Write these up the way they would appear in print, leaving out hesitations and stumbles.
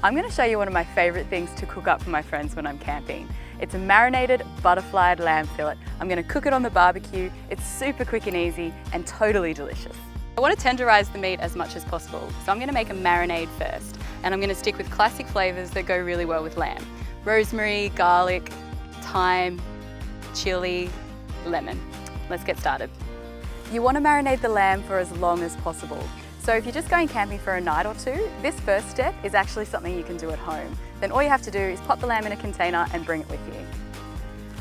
I'm going to show you one of my favourite things to cook up for my friends when I'm camping. It's a marinated butterflied lamb fillet. I'm going to cook it on the barbecue. It's super quick and easy and totally delicious. I want to tenderise the meat as much as possible, so I'm going to make a marinade first, and I'm going to stick with classic flavours that go really well with lamb. Rosemary, garlic, thyme, chilli, lemon. Let's get started. You want to marinate the lamb for as long as possible. So if you're just going camping for a night or two, this first step is actually something you can do at home. Then all you have to do is pop the lamb in a container and bring it with you.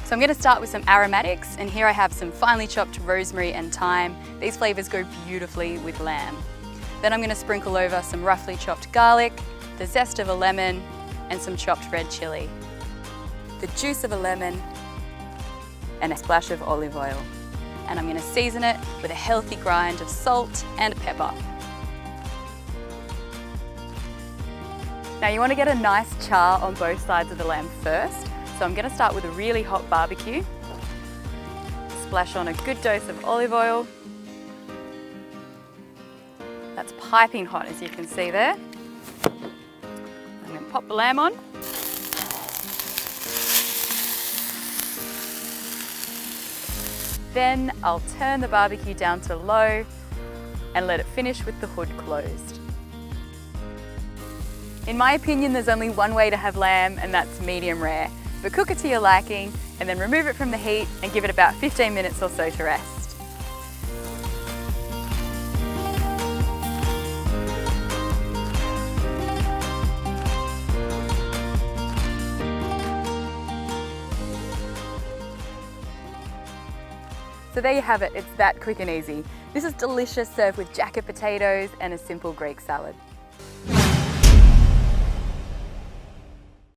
So I'm going to start with some aromatics, and here I have some finely chopped rosemary and thyme. These flavours go beautifully with lamb. Then I'm going to sprinkle over some roughly chopped garlic, the zest of a lemon, and some chopped red chilli, the juice of a lemon, and a splash of olive oil. And I'm going to season it with a healthy grind of salt and pepper. Now you want to get a nice char on both sides of the lamb first, so I'm going to start with a really hot barbecue, splash on a good dose of olive oil. That's piping hot, as you can see there. I'm going to pop the lamb on. Then I'll turn the barbecue down to low and let it finish with the hood closed. In my opinion, there's only one way to have lamb, and that's medium rare. But cook it to your liking and then remove it from the heat and give it about 15 minutes or so to rest. So there you have it, it's that quick and easy. This is delicious, served with jacket potatoes and a simple Greek salad.